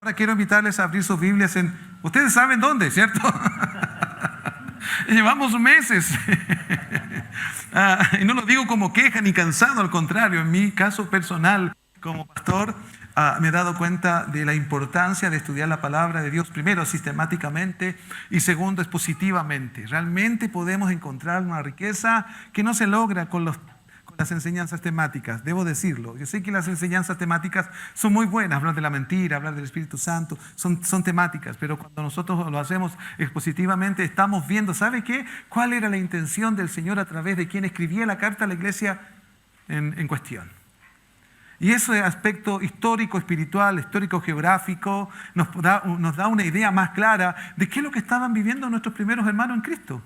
Ahora quiero invitarles a abrir sus Biblias ustedes saben dónde, ¿cierto? Llevamos meses. Y no lo digo como queja ni cansado, al contrario, en mi caso personal como pastor, me he dado cuenta de la importancia de estudiar la palabra de Dios, primero sistemáticamente y segundo expositivamente. Realmente podemos encontrar una riqueza que no se logra con las enseñanzas temáticas, debo decirlo. Yo sé que las enseñanzas temáticas son muy buenas, hablar de la mentira, hablar del Espíritu Santo, son temáticas, pero cuando nosotros lo hacemos expositivamente estamos viendo, ¿sabe qué? ¿Cuál era la intención del Señor a través de quien escribía la carta a la iglesia en cuestión? Y ese aspecto histórico, espiritual, histórico, geográfico, nos da una idea más clara de qué es lo que estaban viviendo nuestros primeros hermanos en Cristo.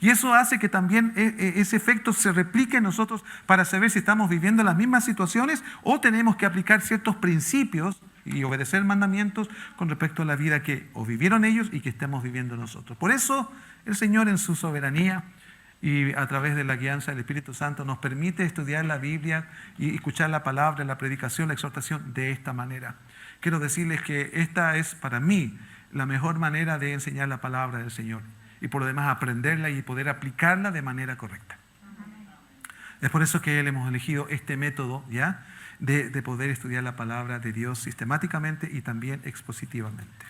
Y eso hace que también ese efecto se replique en nosotros para saber si estamos viviendo las mismas situaciones o tenemos que aplicar ciertos principios y obedecer mandamientos con respecto a la vida que o vivieron ellos y que estamos viviendo nosotros. Por eso el Señor en su soberanía y a través de la guianza del Espíritu Santo nos permite estudiar la Biblia y escuchar la palabra, la predicación, la exhortación de esta manera. Quiero decirles que esta es para mí la mejor manera de enseñar la palabra del Señor. Y por lo demás aprenderla y poder aplicarla de manera correcta. Es por eso que hemos elegido este método ¿ya? De poder estudiar la palabra de Dios sistemáticamente y también expositivamente.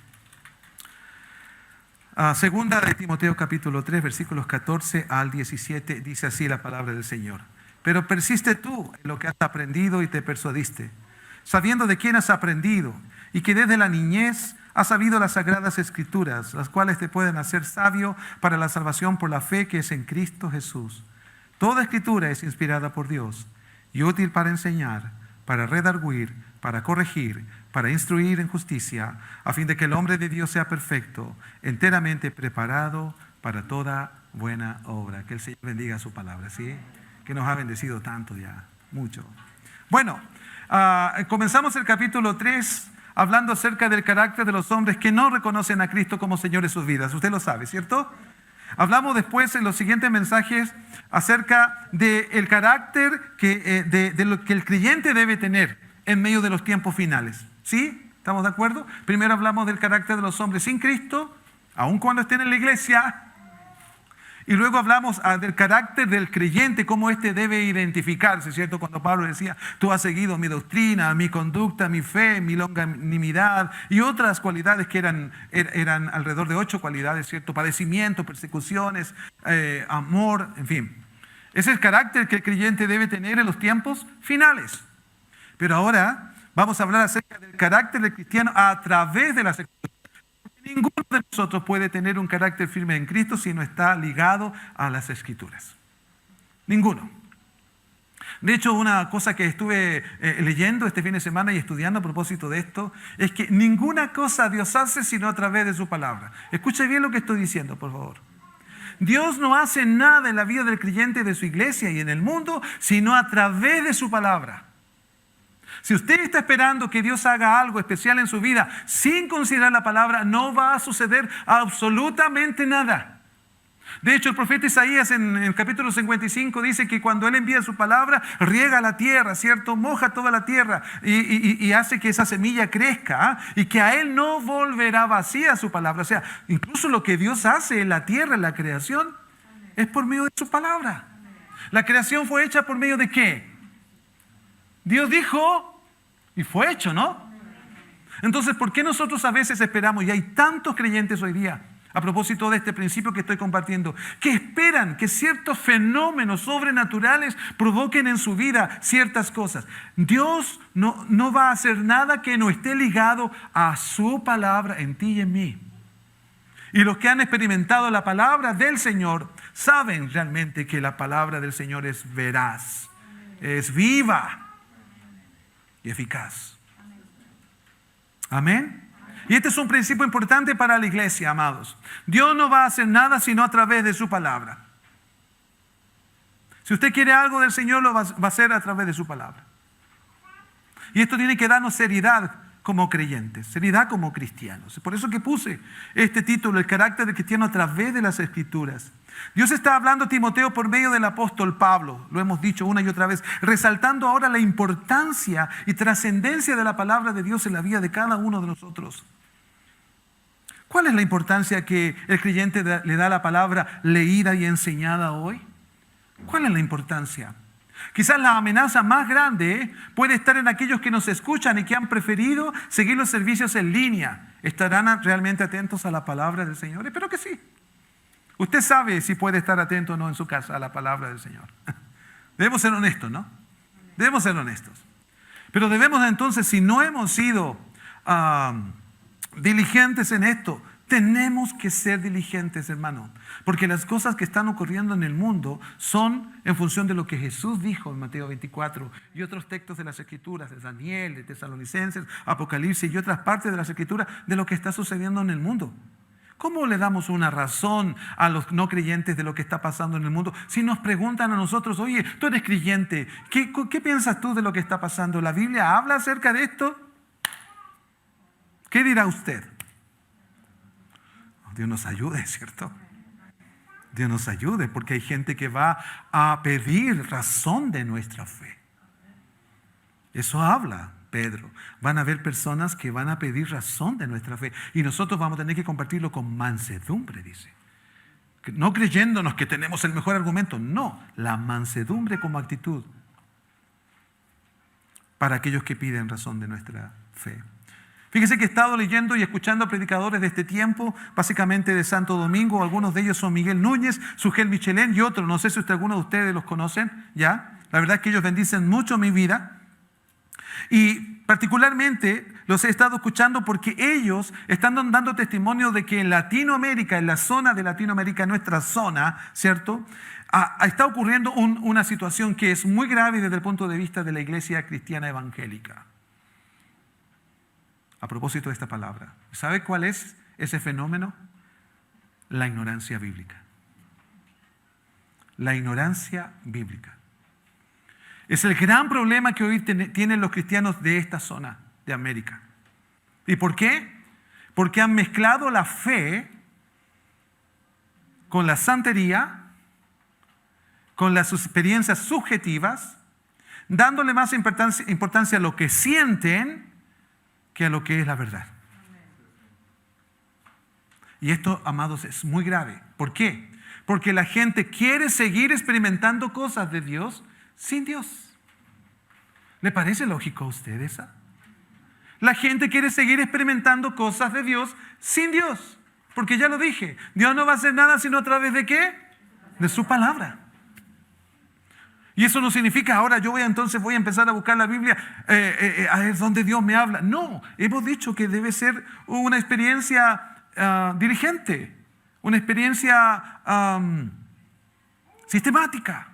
Segunda de Timoteo capítulo 3 versículos 14 al 17 dice así la palabra del Señor. Pero persiste tú en lo que has aprendido y te persuadiste, sabiendo de quién has aprendido y que desde la niñez has sabido las sagradas escrituras, las cuales te pueden hacer sabio para la salvación por la fe que es en Cristo Jesús. Toda escritura es inspirada por Dios y útil para enseñar, para redarguir, para corregir, para instruir en justicia, a fin de que el hombre de Dios sea perfecto, enteramente preparado para toda buena obra. Que el Señor bendiga su palabra, ¿sí? Que nos ha bendecido tanto ya, mucho. Bueno, comenzamos el capítulo 3 hablando acerca del carácter de los hombres que no reconocen a Cristo como Señor de sus vidas. Usted lo sabe, ¿cierto? Hablamos después en los siguientes mensajes acerca del carácter de lo que el creyente debe tener en medio de los tiempos finales. ¿Sí? ¿Estamos de acuerdo? Primero hablamos del carácter de los hombres sin Cristo, aun cuando estén en la iglesia. Y luego hablamos del carácter del creyente, cómo éste debe identificarse, ¿cierto? Cuando Pablo decía, tú has seguido mi doctrina, mi conducta, mi fe, mi longanimidad y otras cualidades que eran alrededor de 8 cualidades, ¿cierto? Padecimiento, persecuciones, amor, en fin. Ese es el carácter que el creyente debe tener en los tiempos finales. Pero ahora vamos a hablar acerca del carácter del cristiano a través de las escrituras. Ninguno de nosotros puede tener un carácter firme en Cristo si no está ligado a las Escrituras. Ninguno. De hecho, una cosa que estuve leyendo este fin de semana y estudiando a propósito de esto, es que ninguna cosa Dios hace sino a través de su palabra. Escuche bien lo que estoy diciendo, por favor. Dios no hace nada en la vida del creyente, de su iglesia y en el mundo, sino a través de su palabra. Si usted está esperando que Dios haga algo especial en su vida sin considerar la palabra, no va a suceder absolutamente nada. De hecho, el profeta Isaías en el capítulo 55 dice que cuando Él envía su palabra, riega la tierra, ¿cierto? Moja toda la tierra y hace que esa semilla crezca, y que a Él no volverá vacía su palabra. O sea, incluso lo que Dios hace en la tierra, en la creación, es por medio de su palabra. La creación fue hecha por medio de ¿qué? Dios dijo y fue hecho, ¿no? Entonces, ¿por qué nosotros a veces esperamos, y hay tantos creyentes hoy día, a propósito de este principio que estoy compartiendo, que esperan que ciertos fenómenos sobrenaturales provoquen en su vida ciertas cosas? Dios no va a hacer nada que no esté ligado a su palabra en ti y en mí. Y los que han experimentado la palabra del Señor saben realmente que la palabra del Señor es veraz, es viva y eficaz. Amén. Y este es un principio importante para la iglesia, amados. Dios no va a hacer nada sino a través de su palabra. Si usted quiere algo del Señor, lo va a hacer a través de su palabra. Y esto tiene que darnos seriedad como creyentes, seriedad como cristianos. Por eso que puse este título, el carácter del cristiano a través de las Escrituras. Dios está hablando a Timoteo por medio del apóstol Pablo, lo hemos dicho una y otra vez, resaltando ahora la importancia y trascendencia de la palabra de Dios en la vida de cada uno de nosotros. ¿Cuál es la importancia que el creyente le da a la palabra leída y enseñada hoy? ¿Cuál es la importancia? Quizás la amenaza más grande puede estar en aquellos que nos escuchan y que han preferido seguir los servicios en línea. ¿Estarán realmente atentos a la palabra del Señor? Espero que sí. Usted sabe si puede estar atento o no en su casa a la palabra del Señor. Debemos ser honestos, ¿no? Debemos ser honestos. Pero debemos entonces, si no hemos sido diligentes en esto, tenemos que ser diligentes, hermano, porque las cosas que están ocurriendo en el mundo son en función de lo que Jesús dijo en Mateo 24 y otros textos de las Escrituras, de Daniel, de Tesalonicenses, Apocalipsis y otras partes de las Escrituras de lo que está sucediendo en el mundo. ¿Cómo le damos una razón a los no creyentes de lo que está pasando en el mundo? Si nos preguntan a nosotros, oye, tú eres creyente, ¿qué piensas tú de lo que está pasando? ¿La Biblia habla acerca de esto? ¿Qué dirá usted? Dios nos ayude, ¿cierto? Dios nos ayude, porque hay gente que va a pedir razón de nuestra fe. Eso habla Pedro. Van a haber personas que van a pedir razón de nuestra fe. Y nosotros vamos a tener que compartirlo con mansedumbre, dice. No creyéndonos que tenemos el mejor argumento. No, la mansedumbre como actitud para aquellos que piden razón de nuestra fe. Fíjese que he estado leyendo y escuchando a predicadores de este tiempo, básicamente de Santo Domingo. Algunos de ellos son Miguel Núñez, Sugel Michelén y otros. No sé si algunos de ustedes los conocen, ¿ya? La verdad es que ellos bendicen mucho mi vida. Y particularmente los he estado escuchando porque ellos están dando testimonio de que en Latinoamérica, en la zona de Latinoamérica, nuestra zona, ¿cierto? Está ocurriendo una situación que es muy grave desde el punto de vista de la iglesia cristiana evangélica. A propósito de esta palabra, ¿sabe cuál es ese fenómeno? La ignorancia bíblica. La ignorancia bíblica. Es el gran problema que hoy tienen los cristianos de esta zona de América. ¿Y por qué? Porque han mezclado la fe con la santería, con las experiencias subjetivas, dándole más importancia a lo que sienten que a lo que es la verdad. Y esto, amados, es muy grave. ¿Por qué? Porque la gente quiere seguir experimentando cosas de Dios sin Dios. ¿Le parece lógico a usted esa? La gente quiere seguir experimentando cosas de Dios sin Dios. Porque ya lo dije, Dios no va a hacer nada sino a través de ¿qué? De su palabra. Y eso no significa ahora yo voy a empezar a buscar la Biblia a ver dónde Dios me habla. No, hemos dicho que debe ser una experiencia diligente, una experiencia sistemática.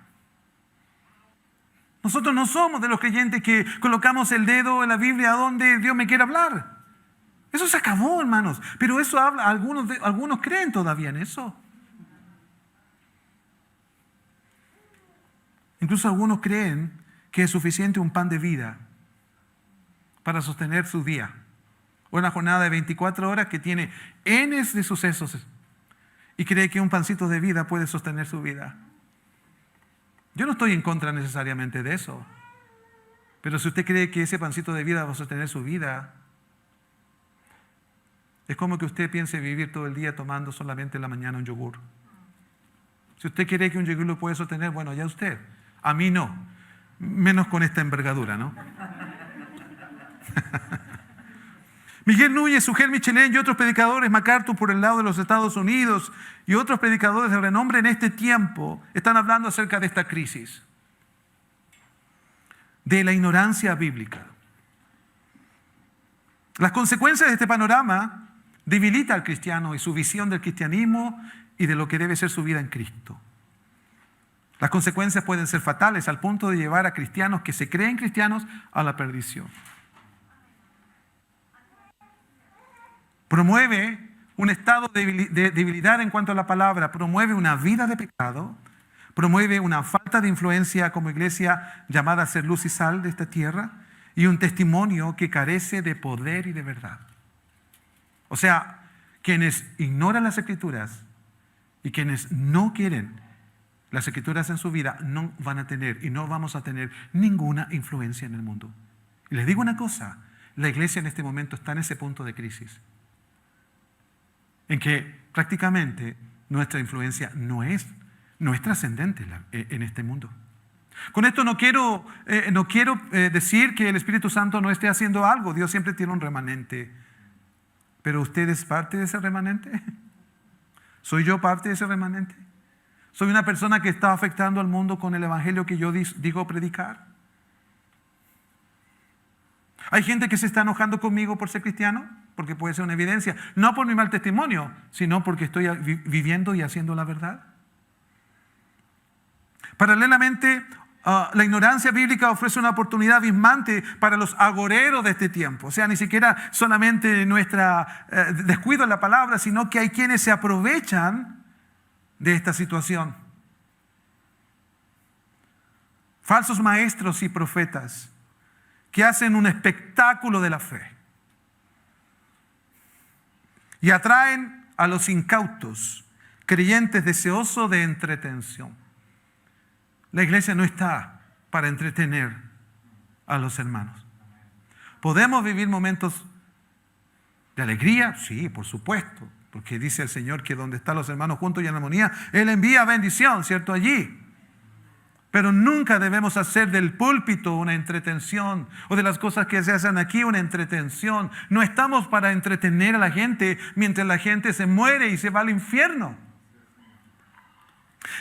Nosotros no somos de los creyentes que colocamos el dedo en la Biblia a donde Dios me quiere hablar. Eso se acabó, hermanos. Pero eso habla, algunos creen todavía en eso. Incluso algunos creen que es suficiente un pan de vida para sostener su día. Una jornada de 24 horas que tiene N de sucesos y cree que un pancito de vida puede sostener su vida. Yo no estoy en contra necesariamente de eso. Pero si usted cree que ese pancito de vida va a sostener su vida, es como que usted piense vivir todo el día tomando solamente en la mañana un yogur. Si usted cree que un yogur lo puede sostener, bueno, ya usted. A mí no, menos con esta envergadura, ¿no? Miguel Núñez, Sugel Michelén y otros predicadores, MacArthur por el lado de los Estados Unidos y otros predicadores de renombre en este tiempo están hablando acerca de esta crisis, de la ignorancia bíblica. Las consecuencias de este panorama debilita al cristiano y su visión del cristianismo y de lo que debe ser su vida en Cristo. Las consecuencias pueden ser fatales al punto de llevar a cristianos que se creen cristianos a la perdición. Promueve un estado de debilidad en cuanto a la palabra, promueve una vida de pecado, promueve una falta de influencia como iglesia llamada a ser luz y sal de esta tierra y un testimonio que carece de poder y de verdad. O sea, quienes ignoran las Escrituras y quienes no quieren las Escrituras en su vida no van a tener y no vamos a tener ninguna influencia en el mundo. Y les digo una cosa, la iglesia en este momento está en ese punto de crisis, en que prácticamente nuestra influencia no es trascendente en este mundo. Con esto no quiero decir que el Espíritu Santo no esté haciendo algo. Dios siempre tiene un remanente. ¿Pero usted es parte de ese remanente? ¿Soy yo parte de ese remanente? ¿Soy una persona que está afectando al mundo con el evangelio que yo digo predicar? ¿Hay gente que se está enojando conmigo por ser cristiano? Porque puede ser una evidencia. No por mi mal testimonio, sino porque estoy viviendo y haciendo la verdad. Paralelamente, la ignorancia bíblica ofrece una oportunidad abismante para los agoreros de este tiempo. O sea, ni siquiera solamente nuestro descuido en la palabra, sino que hay quienes se aprovechan de esta situación. Falsos maestros y profetas que hacen un espectáculo de la fe y atraen a los incautos, creyentes deseosos de entretención. La iglesia no está para entretener a los hermanos. ¿Podemos vivir momentos de alegría? Sí, por supuesto, porque dice el Señor que donde están los hermanos juntos y en armonía, Él envía bendición, ¿cierto? Allí. Pero nunca debemos hacer del púlpito una entretención o de las cosas que se hacen aquí una entretención. No estamos para entretener a la gente mientras la gente se muere y se va al infierno.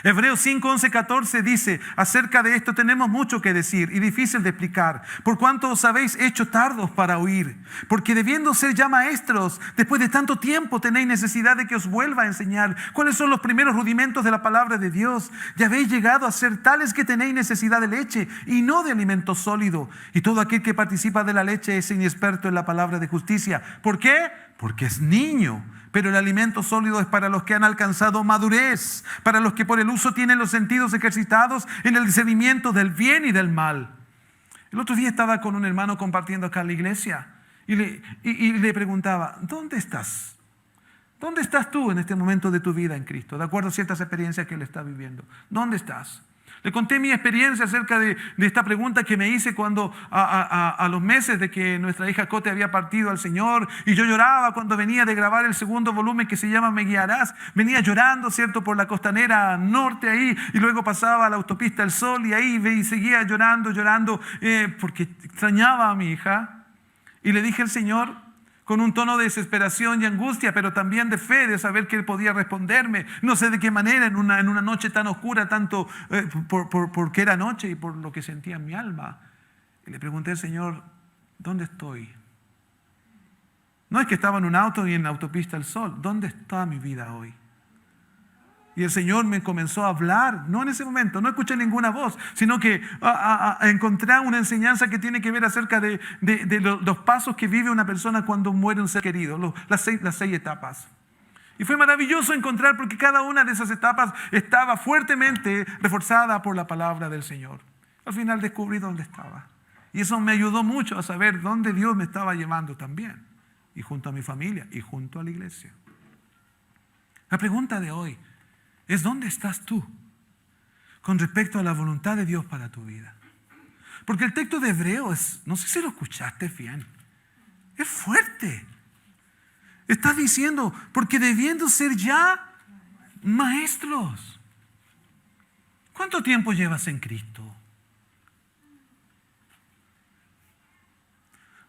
Hebreos 5, 11, 14 dice: acerca de esto tenemos mucho que decir y difícil de explicar, por cuanto os habéis hecho tardos para oír, porque debiendo ser ya maestros, después de tanto tiempo tenéis necesidad de que os vuelva a enseñar cuáles son los primeros rudimentos de la palabra de Dios. Ya habéis llegado a ser tales que tenéis necesidad de leche y no de alimento sólido, y todo aquel que participa de la leche es inexperto en la palabra de justicia. ¿Por qué? Porque es niño. Pero el alimento sólido es para los que han alcanzado madurez, para los que por el uso tienen los sentidos ejercitados en el discernimiento del bien y del mal. El otro día estaba con un hermano compartiendo acá en la iglesia y le preguntaba: ¿dónde estás? ¿Dónde estás tú en este momento de tu vida en Cristo? De acuerdo a ciertas experiencias que él está viviendo. ¿Dónde estás? Le conté mi experiencia acerca de esta pregunta que me hice cuando a los meses de que nuestra hija Cote había partido al Señor, y yo lloraba cuando venía de grabar el segundo volumen que se llama Me Guiarás. Venía llorando, ¿cierto?, por la costanera norte ahí, y luego pasaba a la autopista El Sol y ahí y seguía llorando, porque extrañaba a mi hija. Y le dije al Señor, con un tono de desesperación y angustia, pero también de fe, de saber que Él podía responderme. No sé de qué manera, en una noche tan oscura, tanto porque era noche y por lo que sentía en mi alma. Y le pregunté al Señor: ¿dónde estoy? No es que estaba en un auto y en la autopista El Sol. ¿Dónde está mi vida hoy? Y el Señor me comenzó a hablar, no en ese momento, no escuché ninguna voz, sino que encontré una enseñanza que tiene que ver acerca de los pasos que vive una persona cuando muere un ser querido, las seis etapas. Y fue maravilloso encontrar, porque cada una de esas etapas estaba fuertemente reforzada por la palabra del Señor. Al final descubrí dónde estaba. Y eso me ayudó mucho a saber dónde Dios me estaba llevando también. Y junto a mi familia, y junto a la iglesia. La pregunta de hoy es: ¿dónde estás tú con respecto a la voluntad de Dios para tu vida? Porque el texto de Hebreos, no sé si lo escuchaste bien, es fuerte. Está diciendo: porque debiendo ser ya maestros. ¿Cuánto tiempo llevas en Cristo?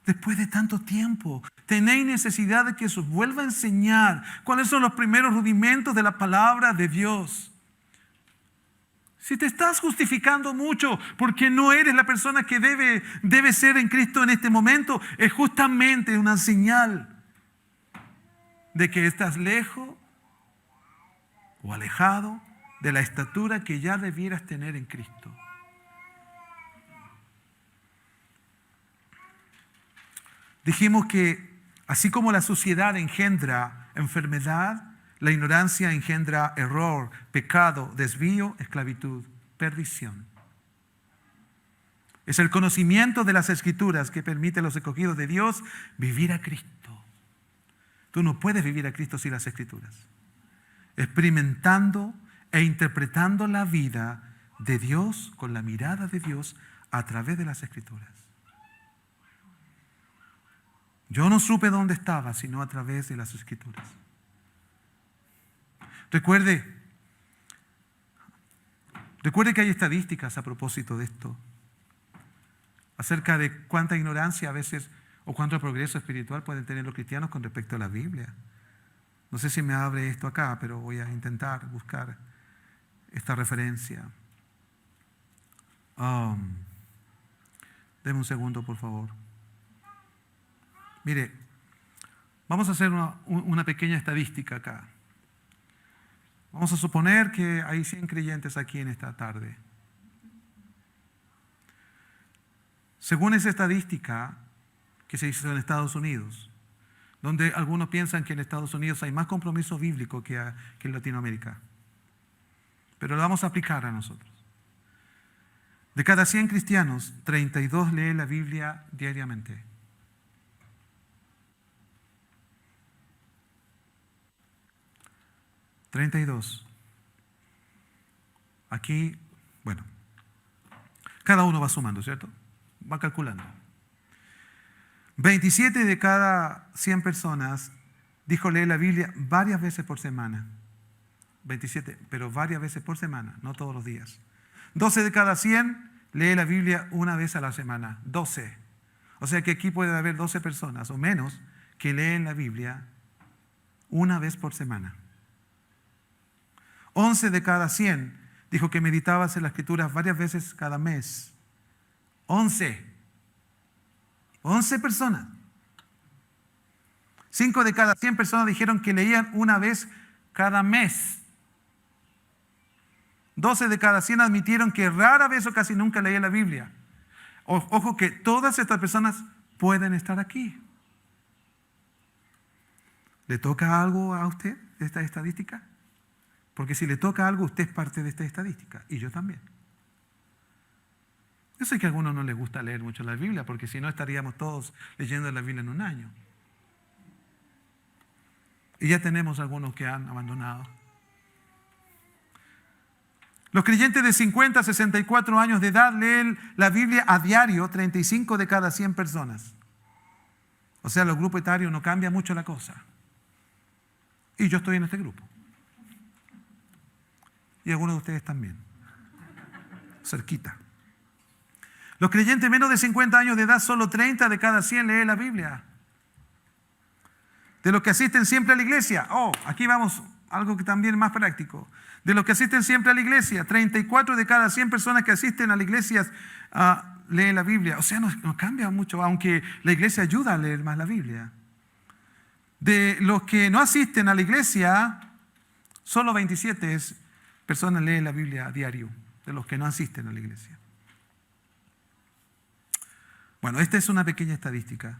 Después de tanto tiempo, tenéis necesidad de que os vuelva a enseñar cuáles son los primeros rudimentos de la palabra de Dios. Si te estás justificando mucho porque no eres la persona que debe ser en Cristo en este momento, es justamente una señal de que estás lejos o alejado de la estatura que ya debieras tener en Cristo. Dijimos que así como la suciedad engendra enfermedad, la ignorancia engendra error, pecado, desvío, esclavitud, perdición. Es el conocimiento de las Escrituras que permite a los escogidos de Dios vivir a Cristo. Tú no puedes vivir a Cristo sin las Escrituras. Experimentando e interpretando la vida de Dios con la mirada de Dios a través de las Escrituras. Yo no supe dónde estaba, sino a través de las Escrituras. Recuerde que hay estadísticas a propósito de esto, acerca de cuánta ignorancia a veces o cuánto progreso espiritual pueden tener los cristianos con respecto a la Biblia. No sé si me abre esto acá, pero voy a intentar buscar esta referencia. Deme un segundo, por favor. Mire, vamos a hacer una pequeña estadística acá. Vamos a suponer que hay 100 creyentes aquí en esta tarde. Según esa estadística que se hizo en Estados Unidos, donde algunos piensan que en Estados Unidos hay más compromiso bíblico que en Latinoamérica. Pero lo vamos a aplicar a nosotros. De cada 100 cristianos, 32 leen la Biblia diariamente. $32. Aquí, bueno, cada uno va sumando, ¿cierto? Va calculando. 27 de cada 100 personas dijo leer la Biblia varias veces por semana. 27, pero varias veces por semana, no todos los días. 12 de cada 100 lee la Biblia una vez a la semana. 12. O sea que aquí puede haber 12 personas o menos que leen la Biblia una vez por semana. 11 de cada 100 dijo que meditabas en las Escrituras varias veces cada mes. 11 personas. 5 de cada 100 personas dijeron que leían una vez cada mes. 12 de cada 100 admitieron que rara vez o casi nunca leían la Biblia. Ojo que todas estas personas pueden estar aquí. ¿Le toca algo a usted de esta estadística? Porque si le toca algo, usted es parte de esta estadística. Y yo también. Yo sé que a algunos no les gusta leer mucho la Biblia, porque si no estaríamos todos leyendo la Biblia en un año. Y ya tenemos algunos que han abandonado. Los creyentes de 50 a 64 años de edad leen la Biblia a diario, 35 de cada 100 personas. O sea, los grupos etarios no cambia mucho la cosa. Y yo estoy en este grupo. Y algunos de ustedes también. Cerquita. Los creyentes menos de 50 años de edad, solo 30 de cada 100 leen la Biblia. De los que asisten siempre a la iglesia. Aquí vamos, algo que también es más práctico. De los que asisten siempre a la iglesia, 34 de cada 100 personas que asisten a la iglesia leen la Biblia. O sea, no cambia mucho, aunque la iglesia ayuda a leer más la Biblia. De los que no asisten a la iglesia, solo 27 personas leen la Biblia a diario, de los que no asisten a la iglesia. Bueno, esta es una pequeña estadística.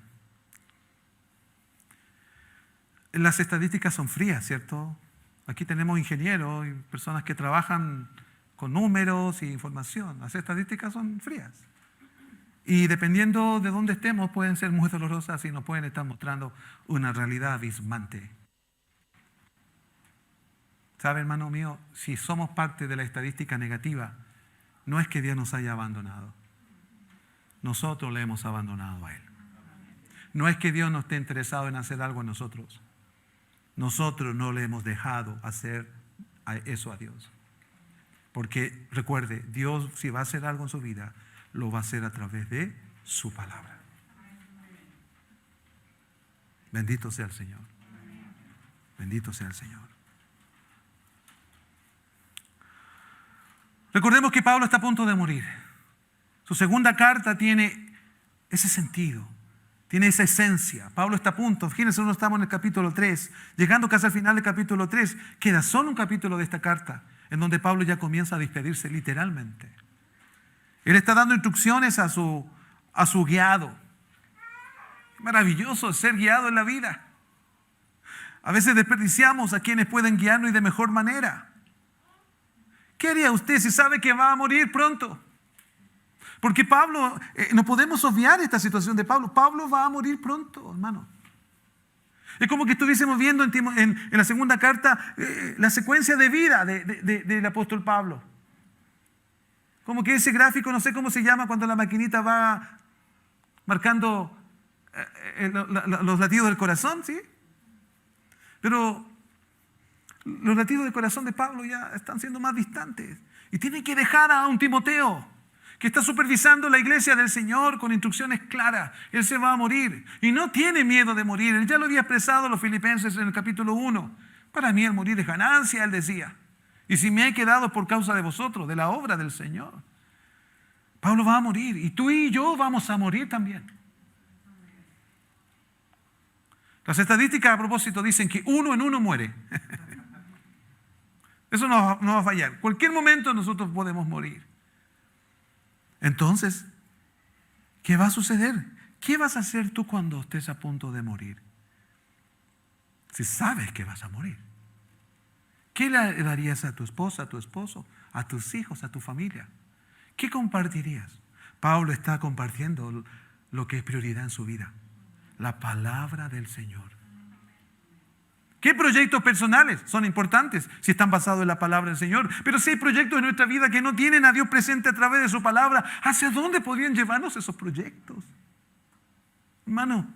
Las estadísticas son frías, ¿cierto? Aquí tenemos ingenieros y personas que trabajan con números e información. Las estadísticas son frías. Y dependiendo de dónde estemos, pueden ser muy dolorosas y nos pueden estar mostrando una realidad abismante. ¿Sabe, hermano mío? Si somos parte de la estadística negativa, no es que Dios nos haya abandonado. Nosotros le hemos abandonado a Él. No es que Dios no esté interesado en hacer algo en nosotros. Nosotros no le hemos dejado hacer eso a Dios. Porque recuerde, Dios si va a hacer algo en su vida, lo va a hacer a través de su palabra. Bendito sea el Señor. Bendito sea el Señor. Recordemos que Pablo está a punto de morir. Su segunda carta tiene ese sentido, tiene esa esencia. Pablo está a punto, fíjense, nosotros estamos en el capítulo 3, llegando casi al final del capítulo 3, queda solo un capítulo de esta carta, en donde Pablo ya comienza a despedirse literalmente. Él está dando instrucciones a su guiado. Maravilloso ser guiado en la vida. A veces desperdiciamos a quienes pueden guiarnos y de mejor manera. ¿Qué haría usted si sabe que va a morir pronto? Porque Pablo, no podemos obviar esta situación de Pablo. Pablo va a morir pronto, hermano. Es como que estuviésemos viendo en la segunda carta la secuencia de vida del apóstol Pablo. Como que ese gráfico, no sé cómo se llama, cuando la maquinita va marcando los latidos del corazón, ¿sí? Pero los latidos del corazón de Pablo ya están siendo más distantes. Y tiene que dejar a un Timoteo que está supervisando la iglesia del Señor con instrucciones claras. Él se va a morir y no tiene miedo de morir. Él ya lo había expresado a los filipenses en el capítulo 1. Para mí el morir es ganancia, él decía. Y si me he quedado por causa de vosotros, de la obra del Señor. Pablo va a morir y tú y yo vamos a morir también. Las estadísticas a propósito dicen que 1 en 1 muere. Eso no va a fallar. Cualquier momento nosotros podemos morir. Entonces, ¿qué va a suceder? ¿Qué vas a hacer tú cuando estés a punto de morir? Si sabes que vas a morir. ¿Qué le darías a tu esposa, a tu esposo, a tus hijos, a tu familia? ¿Qué compartirías? Pablo está compartiendo lo que es prioridad en su vida. La palabra del Señor. ¿Qué proyectos personales son importantes si están basados en la palabra del Señor? Pero si hay proyectos en nuestra vida que no tienen a Dios presente a través de su palabra, ¿hacia dónde podrían llevarnos esos proyectos? Hermano,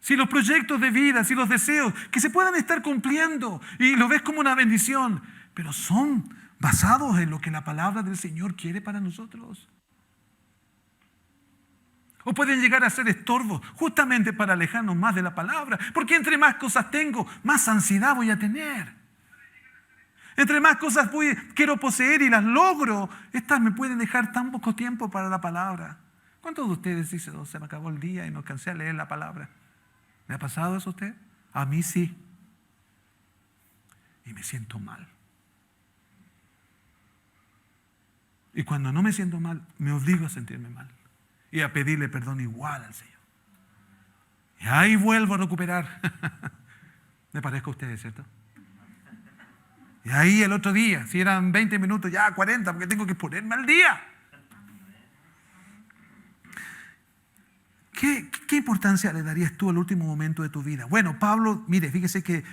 si los proyectos de vida, si los deseos que se puedan estar cumpliendo y lo ves como una bendición, pero son basados en lo que la palabra del Señor quiere para nosotros. O pueden llegar a ser estorbos justamente para alejarnos más de la palabra. Porque entre más cosas tengo, más ansiedad voy a tener. Entre más cosas quiero poseer y las logro, estas me pueden dejar tan poco tiempo para la palabra. ¿Cuántos de ustedes dicen, oh, se me acabó el día y no alcancé a leer la palabra? ¿Le ha pasado eso a usted? A mí sí. Y me siento mal. Y cuando no me siento mal, me obligo a sentirme mal. Y a pedirle perdón igual al Señor. Y ahí vuelvo a recuperar. Me parezco a ustedes, ¿cierto? Y ahí el otro día, si eran 20 minutos, ya 40, porque tengo que ponerme al día. ¿Qué importancia le darías tú al último momento de tu vida? Bueno, Pablo, mire, fíjese que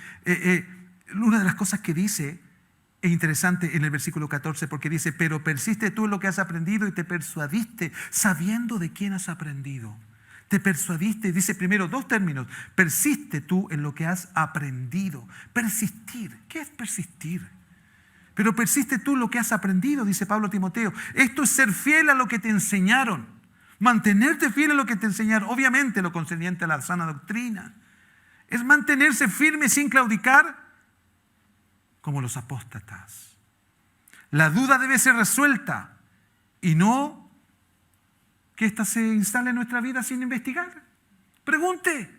una de las cosas que dice es interesante en el versículo 14 porque dice, pero persiste tú en lo que has aprendido y te persuadiste, sabiendo de quién has aprendido. Te persuadiste, dice primero 2 términos, persiste tú en lo que has aprendido. Persistir, ¿qué es persistir? Pero persiste tú en lo que has aprendido, dice Pablo a Timoteo. Esto es ser fiel a lo que te enseñaron, mantenerte fiel a lo que te enseñaron, obviamente lo concerniente a la sana doctrina. Es mantenerse firme sin claudicar, como los apóstatas. La duda debe ser resuelta y no que ésta se instale en nuestra vida sin investigar. Pregunte.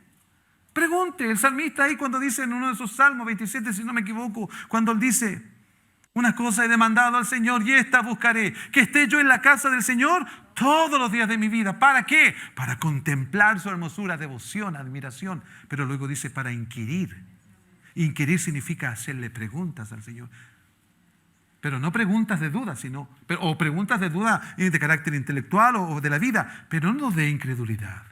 El salmista ahí cuando dice en uno de sus salmos 27, si no me equivoco, cuando él dice, una cosa he demandado al Señor y esta buscaré, que esté yo en la casa del Señor todos los días de mi vida. ¿Para qué? Para contemplar su hermosura, devoción, admiración. Pero luego dice para inquirir. Inquirir significa hacerle preguntas al Señor. Pero no preguntas de duda, o preguntas de duda de carácter intelectual o de la vida, pero no de incredulidad.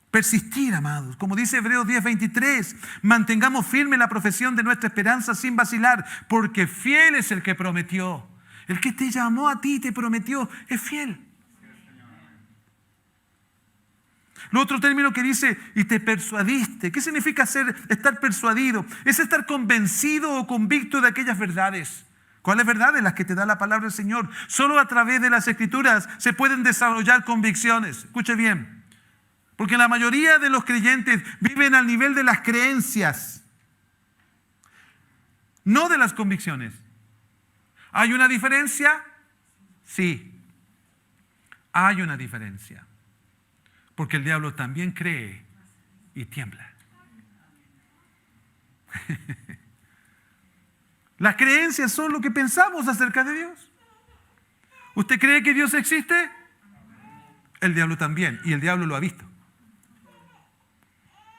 Persistir, amados. Como dice Hebreos 10:23, mantengamos firme la profesión de nuestra esperanza sin vacilar, porque fiel es el que prometió. El que te llamó a ti y te prometió es fiel. Lo otro término que dice, y te persuadiste. ¿Qué significa estar persuadido? Es estar convencido o convicto de aquellas verdades. ¿Cuáles verdades? Las que te da la palabra del Señor. Solo a través de las Escrituras se pueden desarrollar convicciones. Escuche bien. Porque la mayoría de los creyentes viven al nivel de las creencias, no de las convicciones. ¿Hay una diferencia? Sí. Hay una diferencia. Porque el diablo también cree y tiembla. Las creencias son lo que pensamos acerca de Dios. ¿Usted cree que Dios existe? El diablo también. Y el diablo lo ha visto.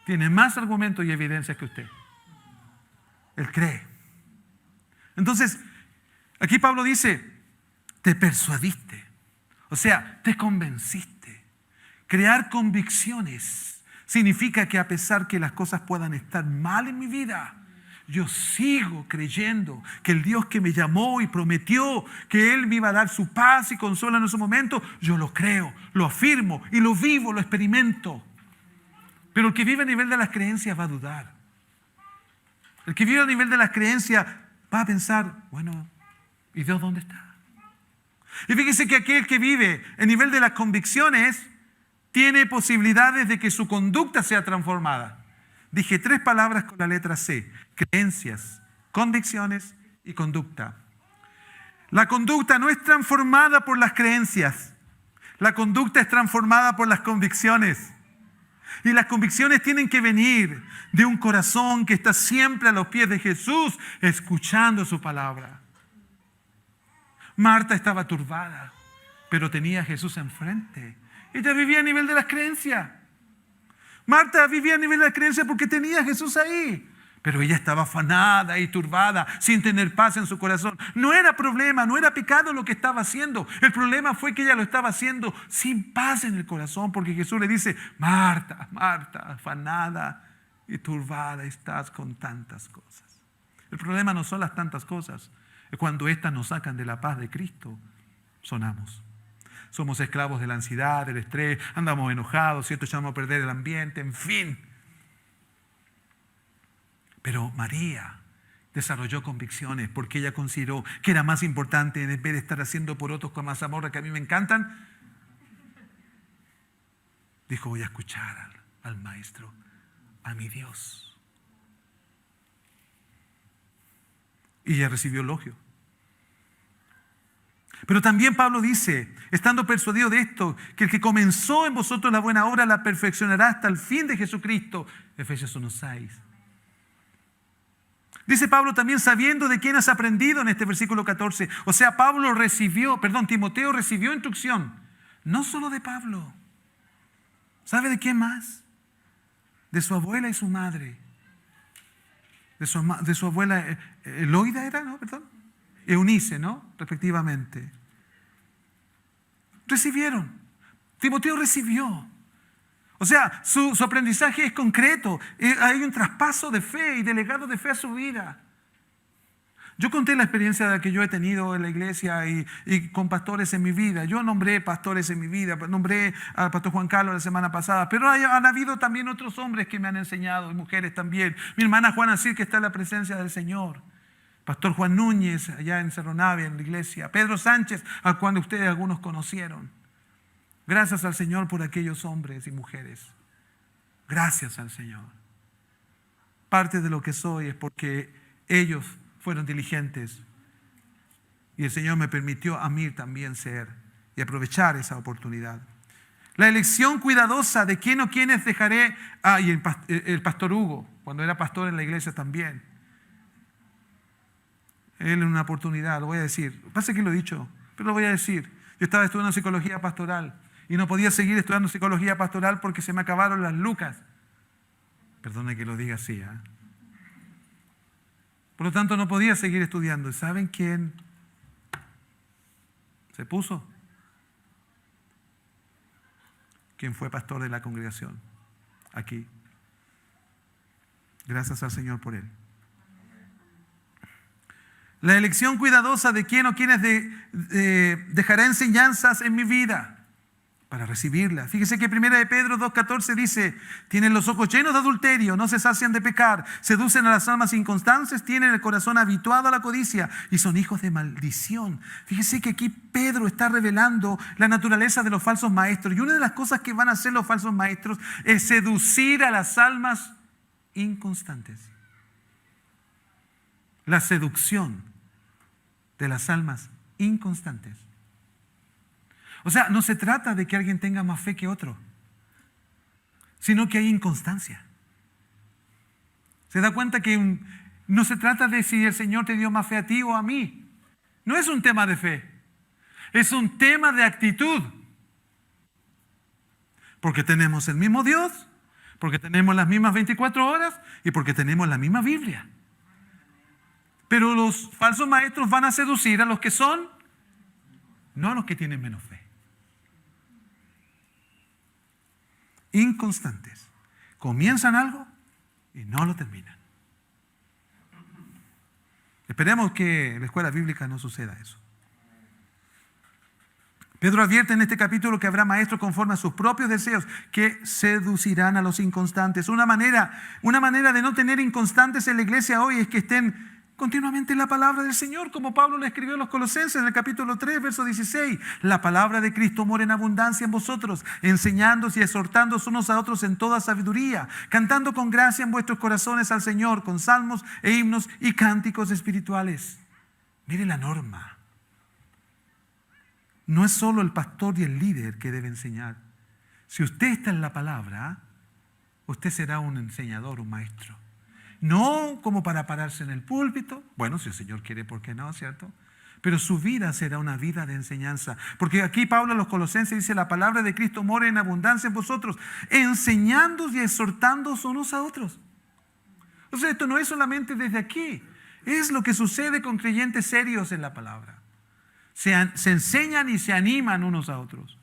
Tiene más argumentos y evidencias que usted. Él cree. Entonces, aquí Pablo dice, te persuadiste. O sea, te convenciste. Crear convicciones significa que a pesar que las cosas puedan estar mal en mi vida, yo sigo creyendo que el Dios que me llamó y prometió que Él me iba a dar su paz y consuelo en ese momento, yo lo creo, lo afirmo y lo vivo, lo experimento. Pero el que vive a nivel de las creencias va a dudar. El que vive a nivel de las creencias va a pensar, bueno, ¿y Dios dónde está? Y fíjese que aquel que vive a nivel de las convicciones tiene posibilidades de que su conducta sea transformada. Dije 3 palabras con la letra C: creencias, convicciones y conducta. La conducta no es transformada por las creencias. La conducta es transformada por las convicciones. Y las convicciones tienen que venir de un corazón que está siempre a los pies de Jesús, escuchando su palabra. Marta estaba turbada, pero tenía a Jesús enfrente. Ella vivía a nivel de las creencias. Marta vivía a nivel de las creencias porque tenía a Jesús ahí. Pero ella estaba afanada y turbada, sin tener paz en su corazón. No era problema, no era pecado lo que estaba haciendo. El problema fue que ella lo estaba haciendo sin paz en el corazón, porque Jesús le dice: Marta, Marta, afanada y turbada estás con tantas cosas. El problema no son las tantas cosas, es cuando éstas nos sacan de la paz de Cristo, sonamos. Somos esclavos de la ansiedad, del estrés, andamos enojados, ¿cierto? Echamos a perder el ambiente, en fin. Pero María desarrolló convicciones porque ella consideró que era más importante, en vez de estar haciendo por otros con mazamorra que a mí me encantan, dijo: voy a escuchar al Maestro, a mi Dios. Y ella recibió elogio. Pero también Pablo dice, estando persuadido de esto, que el que comenzó en vosotros la buena obra la perfeccionará hasta el fin de Jesucristo. Efesios 1:6. Dice Pablo también, sabiendo de quién has aprendido, en este versículo 14. O sea, Timoteo recibió instrucción, no solo de Pablo. ¿Sabe de quién más? De su abuela y su madre. De su abuela Eloida era, ¿no? Eunice, ¿no? Respectivamente. Recibieron. Timoteo recibió. O sea, su aprendizaje es concreto. Hay un traspaso de fe y de legado de fe a su vida. Yo conté la experiencia que yo he tenido en la iglesia y con pastores en mi vida. Yo nombré pastores en mi vida. Nombré al pastor Juan Carlos la semana pasada. Pero han habido también otros hombres que me han enseñado, y mujeres también. Mi hermana Juana Cir, que está en la presencia del Señor. Pastor Juan Núñez, allá en Cerro Navia, en la iglesia. Pedro Sánchez, al cual ustedes algunos conocieron. Gracias al Señor por aquellos hombres y mujeres. Gracias al Señor. Parte de lo que soy es porque ellos fueron diligentes. Y el Señor me permitió a mí también ser y aprovechar esa oportunidad. La elección cuidadosa de quién o quiénes dejaré. Y el pastor Hugo, cuando era pastor en la iglesia también. Él en una oportunidad, lo voy a decir. Pasa que lo he dicho, pero lo voy a decir. Yo estaba estudiando psicología pastoral y no podía seguir estudiando psicología pastoral porque se me acabaron las lucas. Perdone que lo diga así, ¿eh? Por lo tanto, no podía seguir estudiando. ¿Saben quién se puso? ¿Quién fue pastor de la congregación? Aquí. Gracias al Señor por él. La elección cuidadosa de quién o quiénes dejará enseñanzas en mi vida para recibirla. Fíjese que 1 de Pedro 2:14 dice: tienen los ojos llenos de adulterio, no se sacian de pecar, seducen a las almas inconstantes, tienen el corazón habituado a la codicia y son hijos de maldición. Fíjese que aquí Pedro está revelando la naturaleza de los falsos maestros. Y una de las cosas que van a hacer los falsos maestros es seducir a las almas inconstantes. La seducción de las almas inconstantes. O sea, no se trata de que alguien tenga más fe que otro, sino que hay inconstancia. ¿Se da cuenta que no se trata de si el Señor te dio más fe a ti o a mí? No es un tema de fe, es un tema de actitud. Porque tenemos el mismo Dios, porque tenemos las mismas 24 horas y porque tenemos la misma Biblia. Pero los falsos maestros van a seducir a los que son, no a los que tienen menos fe. inconstantes. Comienzan algo y no lo terminan. Esperemos que en la escuela bíblica no suceda eso. Pedro advierte en este capítulo que habrá maestros conforme a sus propios deseos que seducirán a los inconstantes. Una manera de no tener inconstantes en la iglesia hoy es que estén continuamente en la palabra del Señor, como Pablo le escribió a los Colosenses en el capítulo 3, verso 16. La palabra de Cristo mora en abundancia en vosotros, enseñándoos y exhortándoos unos a otros en toda sabiduría, cantando con gracia en vuestros corazones al Señor, con salmos e himnos y cánticos espirituales. Mire la norma. No es solo el pastor y el líder que debe enseñar. Si usted está en la palabra, usted será un enseñador, un maestro. No como para pararse en el púlpito. Bueno, si el Señor quiere, ¿por qué no? ¿Cierto? Pero su vida será una vida de enseñanza. Porque aquí Pablo a los Colosenses dice, la palabra de Cristo mora en abundancia en vosotros, enseñándoos y exhortándoos unos a otros. O sea, esto no es solamente desde aquí. Es lo que sucede con creyentes serios en la palabra. Se enseñan y se animan unos a otros.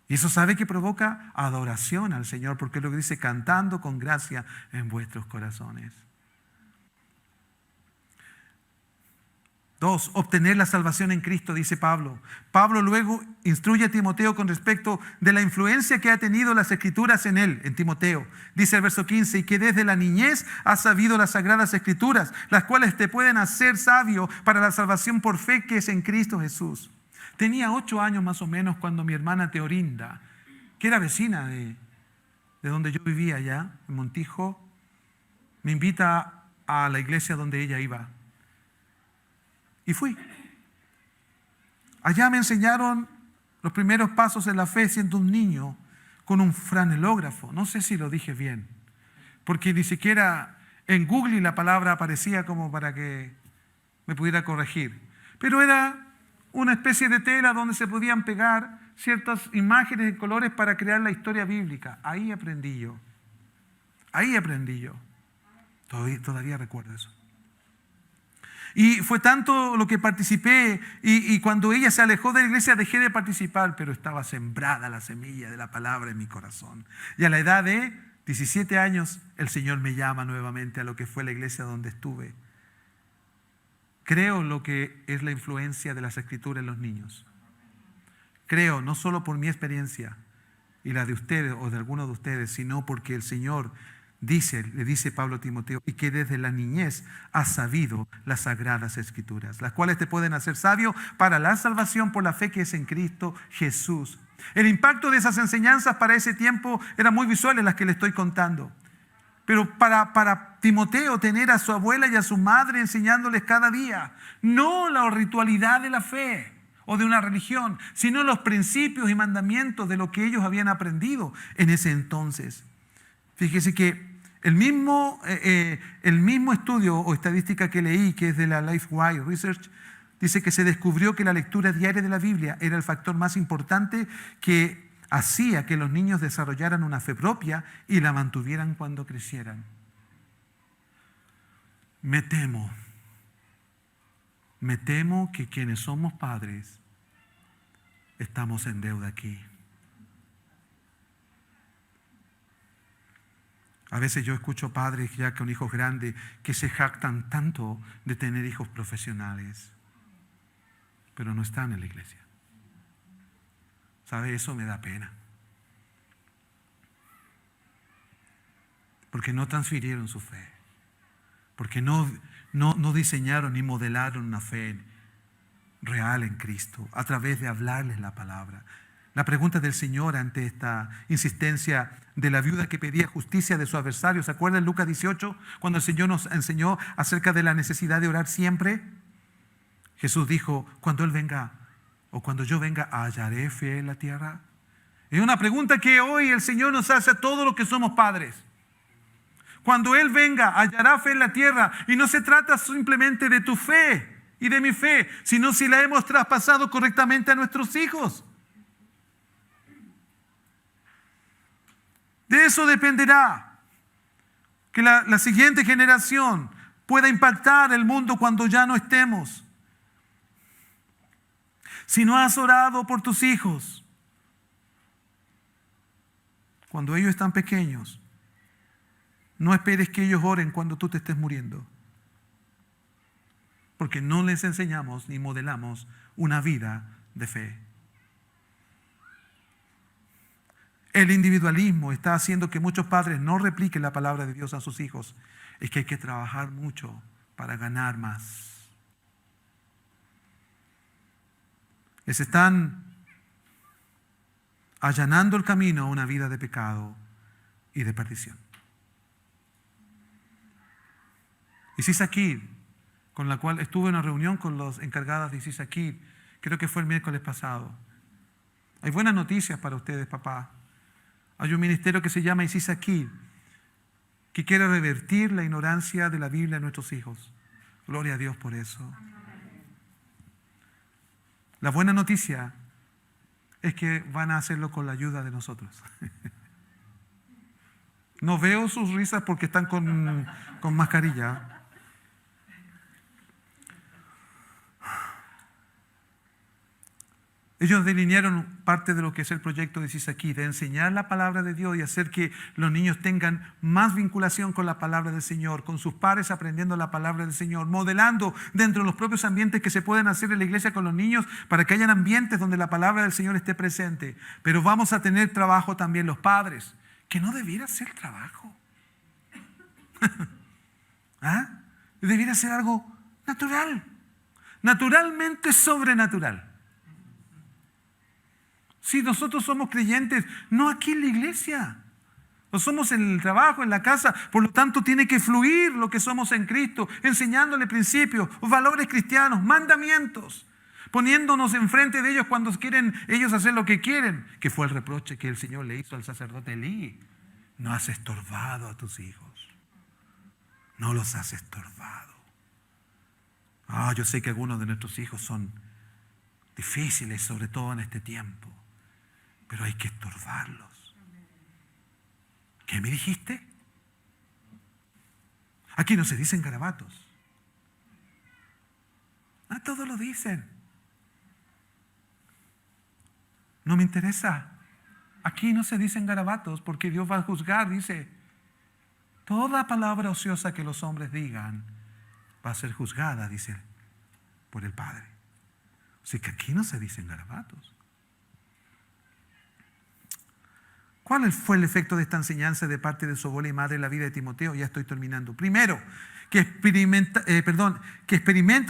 Y eso sabe que provoca adoración al Señor, porque es lo que dice, cantando con gracia en vuestros corazones. 2, obtener la salvación en Cristo, dice Pablo. Pablo luego instruye a Timoteo con respecto de la influencia que ha tenido las Escrituras en él, en Timoteo. Dice el verso 15, y que desde la niñez has sabido las Sagradas Escrituras, las cuales te pueden hacer sabio para la salvación por fe que es en Cristo Jesús. Tenía 8 años más o menos cuando mi hermana Teorinda, que era vecina de donde yo vivía allá, en Montijo, me invita a la iglesia donde ella iba. Y fui. Allá me enseñaron los primeros pasos en la fe siendo un niño con un franelógrafo. No sé si lo dije bien, porque ni siquiera en Google la palabra aparecía como para que me pudiera corregir. Pero era una especie de tela donde se podían pegar ciertas imágenes y colores para crear la historia bíblica. Ahí aprendí yo. Todavía recuerdo eso. Y fue tanto lo que participé y cuando ella se alejó de la iglesia dejé de participar, pero estaba sembrada la semilla de la palabra en mi corazón. Y a la edad de 17 años el Señor me llama nuevamente a lo que fue la iglesia donde estuve. Creo lo que es la influencia de las Escrituras en los niños. Creo, no solo por mi experiencia y la de ustedes o de algunos de ustedes, sino porque el Señor le dice Pablo a Timoteo, y que desde la niñez has sabido las Sagradas Escrituras, las cuales te pueden hacer sabio para la salvación por la fe que es en Cristo Jesús. El impacto de esas enseñanzas para ese tiempo era muy visual en las que le estoy contando. Pero para Timoteo tener a su abuela y a su madre enseñándoles cada día, no la ritualidad de la fe o de una religión, sino los principios y mandamientos de lo que ellos habían aprendido en ese entonces. Fíjese que el mismo estudio o estadística que leí, que es de la LifeWire Research, dice que se descubrió que la lectura diaria de la Biblia era el factor más importante que hacía que los niños desarrollaran una fe propia y la mantuvieran cuando crecieran. Me temo que quienes somos padres estamos en deuda aquí. A veces yo escucho padres ya con hijos grandes que se jactan tanto de tener hijos profesionales, pero no están en la iglesia. ¿Sabe? Eso me da pena. Porque no transfirieron su fe. Porque no diseñaron ni modelaron una fe real en Cristo a través de hablarles la palabra. La pregunta del Señor ante esta insistencia de la viuda que pedía justicia de su adversario. ¿Se acuerdan en Lucas 18? Cuando el Señor nos enseñó acerca de la necesidad de orar siempre. Jesús dijo, cuando Él venga o cuando yo venga, ¿hallaré fe en la tierra? Es una pregunta que hoy el Señor nos hace a todos los que somos padres. Cuando Él venga, ¿hallará fe en la tierra? Y no se trata simplemente de tu fe y de mi fe, sino si la hemos traspasado correctamente a nuestros hijos. De eso dependerá que la siguiente generación pueda impactar el mundo cuando ya no estemos. Si no has orado por tus hijos, Cuando ellos están pequeños, no esperes que ellos oren cuando tú te estés muriendo. Porque no les enseñamos ni modelamos una vida de fe. El individualismo está haciendo que muchos padres no repliquen la palabra de Dios a sus hijos. Es que hay que trabajar mucho para ganar más. Les están allanando el camino a una vida de pecado y de perdición. Y Sisaquid, con la cual estuve en una reunión con los encargados de Sisaquid, creo que fue el miércoles pasado. Hay buenas noticias para ustedes, papá. Hay un ministerio que se llama Sisaquid, que quiere revertir la ignorancia de la Biblia a nuestros hijos. Gloria a Dios por eso. La buena noticia es que van a hacerlo con la ayuda de nosotros. No veo sus risas porque están con mascarilla. Ellos delinearon parte de lo que es el proyecto de Sisaquid, de enseñar la palabra de Dios y hacer que los niños tengan más vinculación con la palabra del Señor, con sus padres aprendiendo la palabra del Señor, modelando dentro de los propios ambientes que se pueden hacer en la iglesia con los niños para que hayan ambientes donde la palabra del Señor esté presente. Pero vamos a tener trabajo también los padres, que no debiera ser trabajo. ¿Ah? Debiera ser algo natural, naturalmente sobrenatural. Si nosotros somos creyentes, no aquí en la iglesia, lo somos en el trabajo, en la casa, por lo tanto tiene que fluir lo que somos en Cristo, enseñándole principios, valores cristianos, mandamientos, poniéndonos enfrente de ellos cuando quieren ellos hacer lo que quieren, que fue el reproche que el Señor le hizo al sacerdote Elí. No has estorbado a tus hijos, no los has estorbado. Yo sé que algunos de nuestros hijos son difíciles, sobre todo en este tiempo. Pero hay que estorbarlos. ¿Qué me dijiste? Aquí no se dicen garabatos. Todos lo dicen. No me interesa. Aquí no se dicen garabatos porque Dios va a juzgar, dice. Toda palabra ociosa que los hombres digan va a ser juzgada, dice, por el Padre. Así que aquí no se dicen garabatos. ¿Cuál fue el efecto de esta enseñanza de parte de su abuela y madre en la vida de Timoteo? Ya estoy terminando. Primero, que experimenta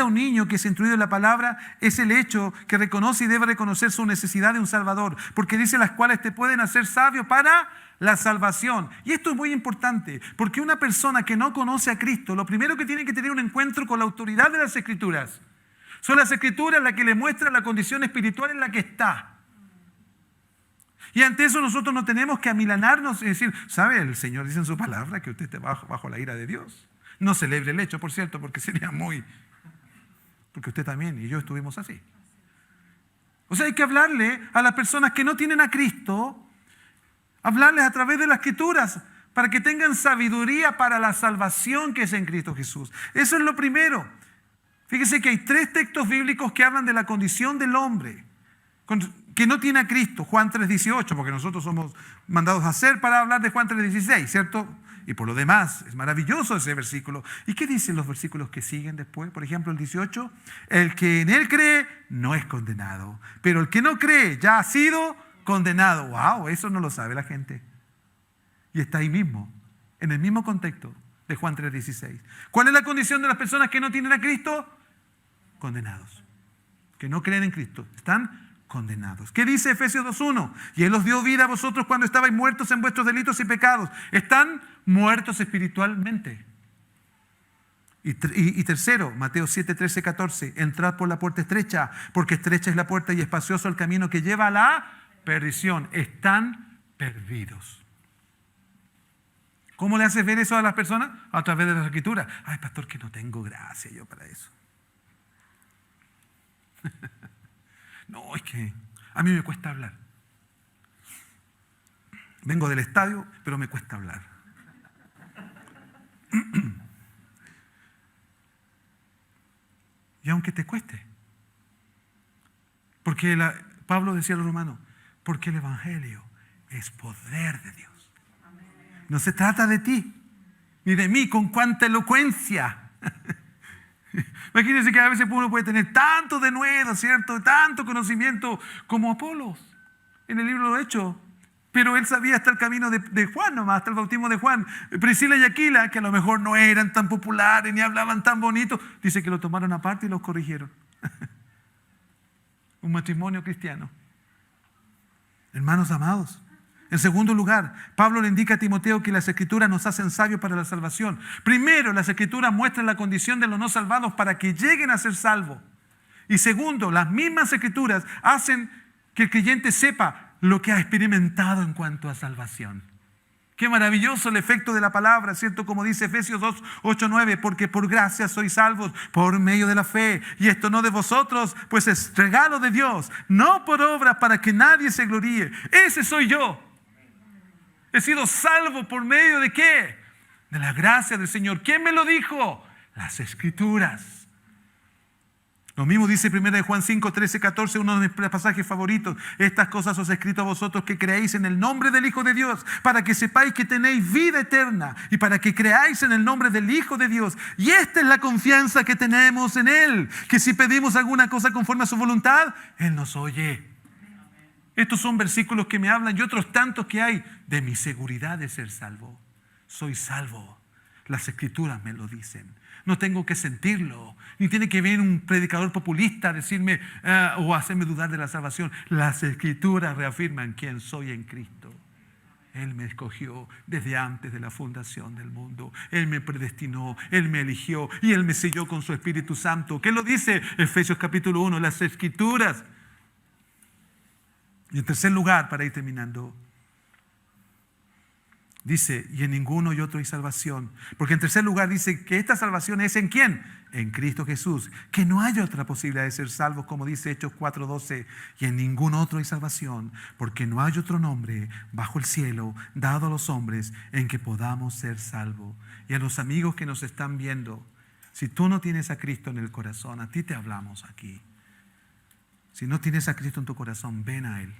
un niño que es instruido en la palabra es el hecho que reconoce y debe reconocer su necesidad de un Salvador, porque dice las cuales te pueden hacer sabio para la salvación. Y esto es muy importante, porque una persona que no conoce a Cristo, lo primero que tiene que tener un encuentro con la autoridad de las Escrituras. Son las Escrituras las que le muestran la condición espiritual en la que está. Y ante eso nosotros no tenemos que amilanarnos y decir, ¿sabe? El Señor dice en su palabra que usted esté bajo la ira de Dios. No celebre el hecho, por cierto, porque sería porque usted también y yo estuvimos así. O sea, hay que hablarle a las personas que no tienen a Cristo, hablarles a través de las Escrituras, para que tengan sabiduría para la salvación que es en Cristo Jesús. Eso es lo primero. Fíjese que hay 3 textos bíblicos que hablan de la condición del hombre que no tiene a Cristo. Juan 3:18, porque nosotros somos mandados a hacer para hablar de Juan 3:16, ¿cierto? Y por lo demás, es maravilloso ese versículo. ¿Y qué dicen los versículos que siguen después? Por ejemplo, el 18, el que en él cree no es condenado, pero el que no cree ya ha sido condenado. ¡Wow! Eso no lo sabe la gente. Y está ahí mismo, en el mismo contexto de Juan 3:16. ¿Cuál es la condición de las personas que no tienen a Cristo? Condenados. Que no creen en Cristo. Están condenados. ¿Qué dice Efesios 2:1? Y Él os dio vida a vosotros cuando estabais muertos en vuestros delitos y pecados. Están muertos espiritualmente. Y tercero, Mateo 7:13-14. Entrad por la puerta estrecha, porque estrecha es la puerta y espacioso el camino que lleva a la perdición. Están perdidos. ¿Cómo le haces ver eso a las personas? A través de las Escrituras. Ay, pastor, que no tengo gracia yo para eso. No, es que a mí me cuesta hablar. Vengo del estadio, pero me cuesta hablar. Y aunque te cueste, porque Pablo decía a los romanos, porque el Evangelio es poder de Dios. No se trata de ti, ni de mí, con cuánta elocuencia. Imagínense que a veces uno puede tener tanto denuedo, ¿cierto? Tanto conocimiento como Apolos en el libro de los Hechos. Pero él sabía hasta el camino de Juan nomás, hasta el bautismo de Juan. Priscila y Aquila, que a lo mejor no eran tan populares ni hablaban tan bonito, dice que lo tomaron aparte y los corrigieron. Un matrimonio cristiano. Hermanos amados. En segundo lugar, Pablo le indica a Timoteo que las Escrituras nos hacen sabios para la salvación. Primero, las Escrituras muestran la condición de los no salvados para que lleguen a ser salvos. Y segundo, las mismas Escrituras hacen que el creyente sepa lo que ha experimentado en cuanto a salvación. Qué maravilloso el efecto de la palabra, ¿cierto? Como dice Efesios 2, 8, 9, porque por gracia sois salvos por medio de la fe. Y esto no de vosotros, pues es regalo de Dios, no por obras para que nadie se gloríe. Ese soy yo. He sido salvo por medio de ¿qué? De la gracia del Señor. ¿Quién me lo dijo? Las Escrituras. Lo mismo dice 1 Juan 5, 13, 14, uno de mis pasajes favoritos. Estas cosas os he escrito a vosotros que creéis en el nombre del Hijo de Dios, para que sepáis que tenéis vida eterna y para que creáis en el nombre del Hijo de Dios. Y esta es la confianza que tenemos en Él, que si pedimos alguna cosa conforme a su voluntad, Él nos oye. Estos son versículos que me hablan y otros tantos que hay de mi seguridad de ser salvo. Soy salvo. Las Escrituras me lo dicen. No tengo que sentirlo, ni tiene que venir un predicador populista a decirme o hacerme dudar de la salvación. Las Escrituras reafirman quién soy en Cristo. Él me escogió desde antes de la fundación del mundo. Él me predestinó, Él me eligió y Él me selló con su Espíritu Santo. ¿Qué lo dice Efesios capítulo 1? Las Escrituras. Y en tercer lugar, para ir terminando, dice, y en ninguno y otro hay salvación. Porque en tercer lugar dice que esta salvación es ¿en quién? En Cristo Jesús. Que no hay otra posibilidad de ser salvos, como dice Hechos 4:12. Y en ningún otro hay salvación, porque no hay otro nombre bajo el cielo dado a los hombres en que podamos ser salvos. Y a los amigos que nos están viendo, si tú no tienes a Cristo en el corazón, a ti te hablamos aquí. Si no tienes a Cristo en tu corazón, ven a Él.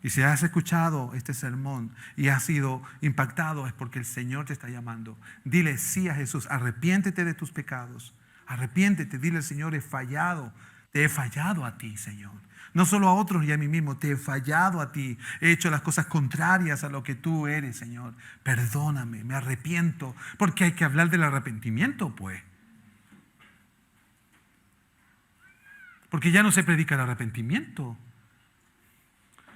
Y si has escuchado este sermón y has sido impactado, es porque el Señor te está llamando. Dile sí a Jesús, arrepiéntete de tus pecados. Arrepiéntete, dile al Señor, he fallado. Te he fallado a ti, Señor. No solo a otros y a mí mismo, te he fallado a ti. He hecho las cosas contrarias a lo que tú eres, Señor. Perdóname, me arrepiento. Porque hay que hablar del arrepentimiento, pues. Porque ya no se predica el arrepentimiento.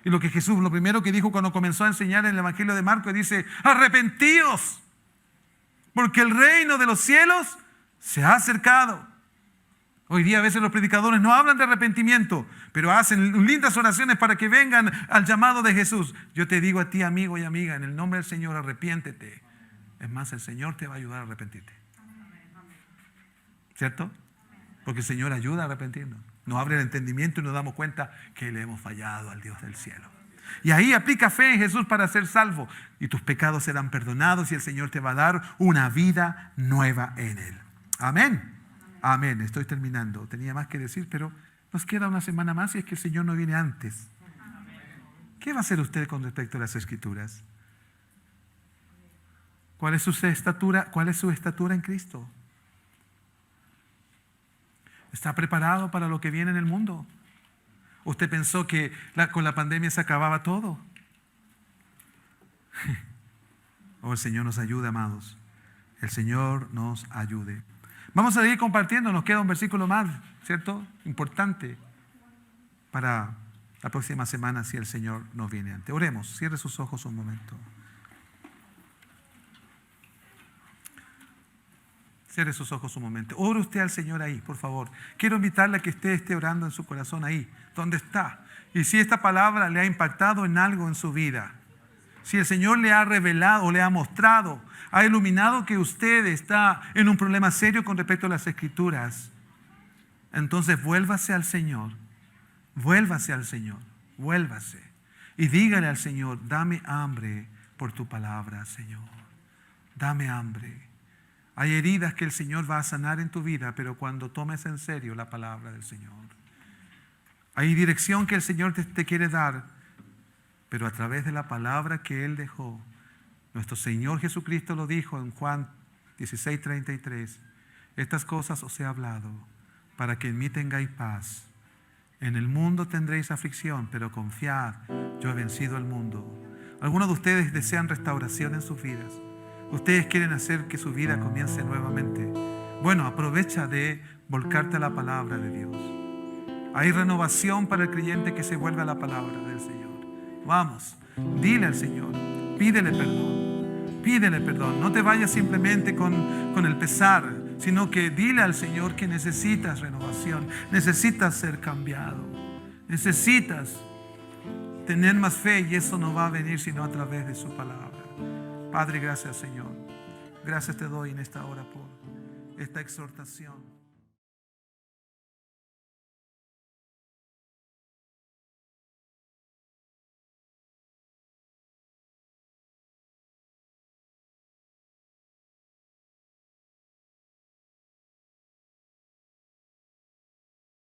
Y lo que Jesús, lo primero que dijo cuando comenzó a enseñar en el Evangelio de Marcos, dice, arrepentíos, porque el reino de los cielos se ha acercado. Hoy día a veces los predicadores no hablan de arrepentimiento, pero hacen lindas oraciones para que vengan al llamado de Jesús. Yo te digo a ti, amigo y amiga, en el nombre del Señor, arrepiéntete. Es más, el Señor te va a ayudar a arrepentirte. ¿Cierto? Porque el Señor ayuda a arrepentirnos. Nos abre el entendimiento y nos damos cuenta que le hemos fallado al Dios del cielo. Y ahí aplica fe en Jesús para ser salvo. Y tus pecados serán perdonados y el Señor te va a dar una vida nueva en Él. Amén. Amén. Estoy terminando. Tenía más que decir, pero nos queda una semana más y es que el Señor no viene antes. ¿Qué va a hacer usted con respecto a las Escrituras? ¿Cuál es su estatura? ¿Cuál es su estatura en Cristo? ¿Está preparado para lo que viene en el mundo? ¿Usted pensó que con la pandemia se acababa todo? Oh, el Señor nos ayude, amados. El Señor nos ayude. Vamos a seguir compartiendo. Nos queda un versículo más, ¿cierto? Importante para la próxima semana si el Señor nos viene antes. Oremos. Cierre sus ojos un momento. Cierre sus ojos un momento. Ore usted al Señor ahí, por favor. Quiero invitarle a que usted esté orando en su corazón ahí, donde está. Y si esta palabra le ha impactado en algo en su vida, si el Señor le ha revelado o le ha mostrado, ha iluminado que usted está en un problema serio con respecto a las Escrituras, entonces vuélvase al Señor. Vuélvase al Señor. Vuélvase. Y dígale al Señor, dame hambre por tu palabra, Señor. Dame hambre. Hay heridas que el Señor va a sanar en tu vida, pero cuando tomes en serio la palabra del Señor. Hay dirección que el Señor te quiere dar, pero a través de la palabra que Él dejó. Nuestro Señor Jesucristo lo dijo en Juan 16:33. Estas cosas os he hablado, para que en mí tengáis paz. En el mundo tendréis aflicción, pero confiad, yo he vencido al mundo. Algunos de ustedes desean restauración en sus vidas. Ustedes quieren hacer que su vida comience nuevamente. Bueno, aprovecha de volcarte a la palabra de Dios. Hay renovación para el creyente que se vuelve a la palabra del Señor. Vamos, dile al Señor, pídele perdón. Pídele perdón. No te vayas simplemente con el pesar, sino que dile al Señor que necesitas renovación, necesitas ser cambiado, necesitas tener más fe, y eso no va a venir sino a través de su palabra. Padre, gracias, Señor. Gracias te doy en esta hora por esta exhortación.